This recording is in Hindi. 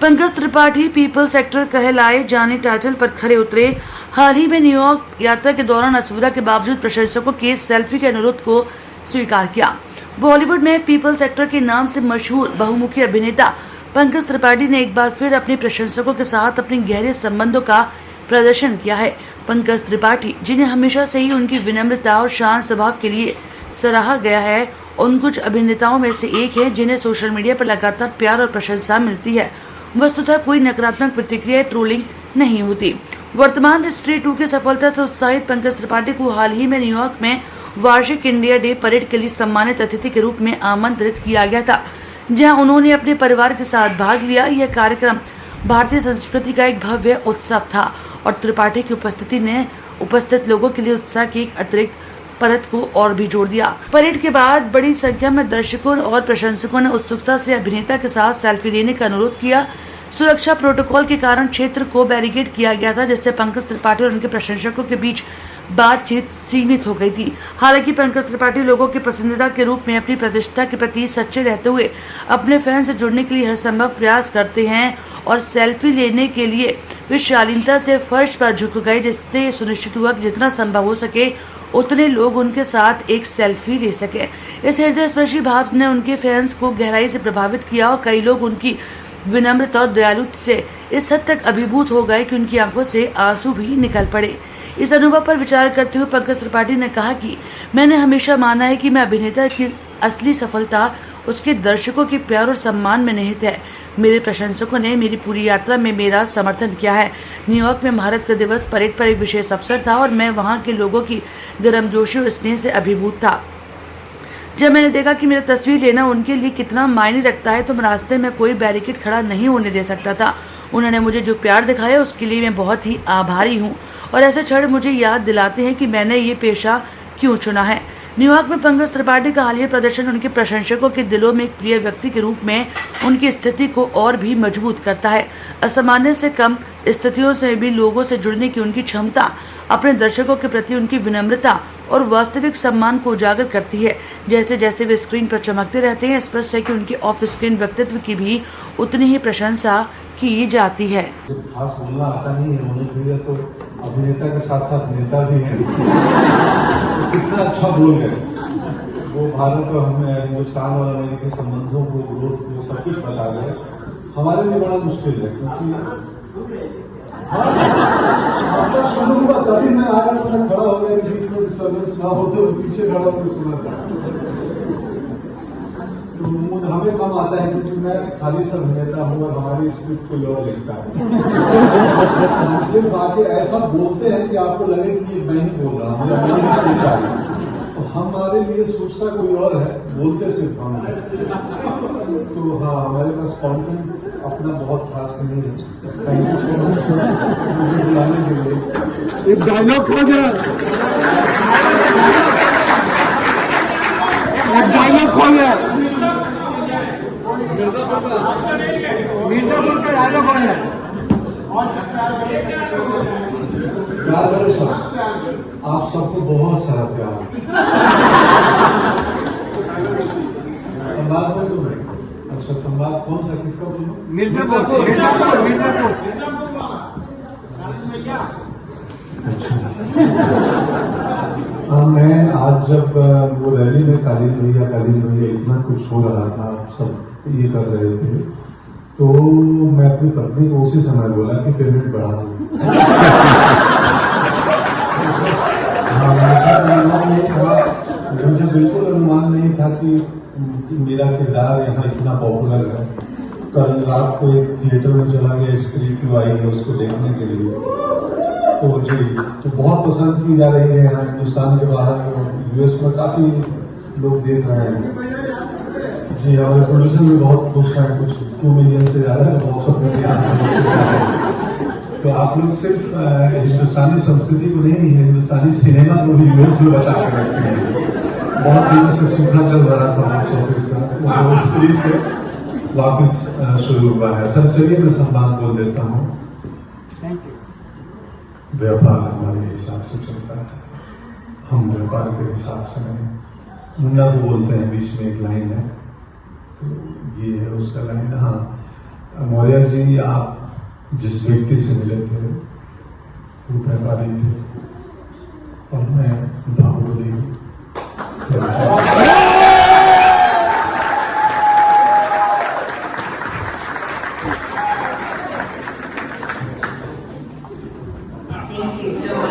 पंकज त्रिपाठी पीपल्स एक्टर कहलाए जाने टाइटल पर खरे उतरे। हाल ही में न्यूयॉर्क यात्रा के दौरान असुविधा के बावजूद प्रशंसकों के सेल्फी के अनुरोध को स्वीकार किया। बॉलीवुड में पीपल्स एक्टर के नाम से मशहूर बहुमुखी अभिनेता पंकज त्रिपाठी ने एक बार फिर अपने प्रशंसकों के साथ अपने गहरे संबंधों का प्रदर्शन किया है। पंकज त्रिपाठी, जिन्हें हमेशा से ही उनकी विनम्रता और शांत स्वभाव के लिए सराहा गया है, उन कुछ अभिनेताओं में से एक है जिन्हें सोशल मीडिया पर लगातार प्यार और प्रशंसा मिलती है। वस्तुतः कोई नकारात्मक प्रतिक्रिया ट्रोलिंग नहीं होती। वर्तमान स्त्री 2 की सफलता से उत्साहित पंकज त्रिपाठी को हाल ही में न्यूयॉर्क में वार्षिक इंडिया डे परेड के लिए सम्मानित अतिथि के रूप में आमंत्रित किया गया था, जहां उन्होंने अपने परिवार के साथ भाग लिया। यह कार्यक्रम भारतीय संस्कृति का एक भव्य उत्सव था और त्रिपाठी की उपस्थिति ने उपस्थित लोगों के लिए उत्साह की एक अतिरिक्त परत को और भी जोड़ दिया। परेड के बाद बड़ी संख्या में दर्शकों और प्रशंसकों ने उत्सुकता से अभिनेता के साथ सेल्फी लेने का अनुरोध किया। सुरक्षा प्रोटोकॉल के कारण क्षेत्र को बैरिकेड किया गया था, जिससे पंकज त्रिपाठी और उनके प्रशंसकों के बीच बातचीत सीमित हो गई थी। हालांकि पंकज त्रिपाठी लोगों के पसंदीदा के रूप में अपनी प्रतिष्ठा के प्रति सच्चे रहते हुए अपने फैन से जुड़ने के लिए हर संभव प्रयास करते हैं और सेल्फी लेने के लिए वे शालीनता से फर्श पर झुक गए, जिससे ये सुनिश्चित हुआ कि जितना संभव हो सके उतने लोग उनके साथ एक सेल्फी ले सके। इस हृदयस्पर्शी भाव ने उनके फैंस को गहराई से प्रभावित किया और कई लोग उनकी विनम्रता और दयालुता से इस हद तक अभिभूत हो गए कि उनकी आंखों से आंसू भी निकल पड़े। इस अनुभव पर विचार करते हुए पंकज त्रिपाठी ने कहा कि मैंने हमेशा माना है कि मैं अभिनेता की असली सफलता उसके दर्शकों के प्यार और सम्मान में निहित है। मेरे प्रशंसकों ने मेरी पूरी यात्रा में मेरा समर्थन किया है। न्यूयॉर्क में भारत का दिवस परेड पर एक विशेष अवसर था और मैं वहां के लोगों की गर्मजोशी और स्नेह से अभिभूत था। जब मैंने देखा कि मेरा तस्वीर लेना उनके लिए कितना मायने रखता है, तो मैं रास्ते में कोई बैरिकेड खड़ा नहीं होने दे सकता था। उन्होंने मुझे जो प्यार दिखाया उसके लिए मैं बहुत ही आभारी हूँ और ऐसे क्षण मुझे याद दिलाते हैं कि मैंने ये पेशा क्यों चुना है। न्यूयॉर्क में पंकज त्रिपाठी का हालिया प्रदर्शन उनके प्रशंसकों के दिलों में एक प्रिय व्यक्ति के रूप में उनकी स्थिति को और भी मजबूत करता है। असामान्य से कम स्थितियों से भी लोगों से जुड़ने की उनकी क्षमता अपने दर्शकों के प्रति उनकी विनम्रता और वास्तविक सम्मान को उजागर करती है। जैसे जैसे वे स्क्रीन पर चमकते रहते हैं, स्पष्ट है कि उनके ऑफ स्क्रीन व्यक्तित्व की भी उतनी ही प्रशंसा की जाती है। खास बोलना आता नहीं है, उन्होंने तो अभिनेता के साथ साथ नेता भी है। कितना अच्छा बोल गए वो। भारत और हमें हिंदुस्तान और अमेरिका के संबंधों को, ग्रोथ को, सब कुछ बता गए। हमारे लिए बड़ा मुश्किल है क्योंकि आपका सुनूंगा तभी मैं आया, तो मैं खड़ा हो गया, किसी को डिस्टर्बेंस ना हो तो पीछे खड़ा होकर सुना था। तो हमें कम आता है क्योंकि मैं खाली सब अभिनेता हूँ और हमारी स्क्रिप्ट कोई और लिखता है। हम सिर्फ आके ऐसा बोलते हैं कि आपको लगे कि मैं ही बोल रहा हूँ, मैंने नहीं सोचा है। तो हमारे लिए सोचता कोई और है, बोलते सिर्फ हम हैं। तो हाँ, हमारे पास कॉन्टेंट अपना बहुत खास नहीं है। थैंक यू सो मच मुझे बुलाने के लिए। एक डायलॉग हो जाए, एक डायलॉग हो जाए, मिर्जापुर का डायलॉग हो जाए। आप सबको बहुत सारा प्यार। संवाद बोल दो। अच्छा, संवाद कौन सा, किसका बोलो? मिर्जापुर। मैं आज जब वो रैली में कालीन भैया इतना कुछ हो रहा था, आप सब ये कर रहे थे, तो मैं अपनी पत्नी को उसी समय बोला कि पेमेंट बढ़ा दो। मुझे बिल्कुल अनुमान नहीं था कि मेरा किरदार यहाँ इतना पॉपुलर है। कल रात को एक थिएटर में चला गया, स्त्री 2 आई है उसको देखने के लिए। तो जी, तो बहुत पसंद की जा रही है यहाँ हिंदुस्तान के बाहर, यूएस में काफी लोग देख रहे हैं। जी, हमारे प्रोड्यूसर भी बहुत खुश हैं, कुछ 2 मिलियन से ज्यादा बॉक्स ऑफिस। तो आप लोग सिर्फ हिंदुस्तानी संस्कृति को नहीं, हिंदुस्तानी सिनेमा को भी यूएस में बचा कर रखते हैं। बहुत दिनों से सूखा चल रहा था बॉक्स ऑफिस का, वो स्त्री से वापस शुरू हुआ है। सर चलिए मैं संवाद बोल देता हूँ। व्यापार हमारे हिसाब से चलता है, हम व्यापार के हिसाब से नहीं। मुन्ना को बोलते हैं, बीच में एक लाइन है, तो ये है उसका लाइन। हाँ, मौर्य जी, आप जिस व्यक्ति से मिले थे वो व्यापारी थे और मैं बाहुबली हूँ। Thank you so much.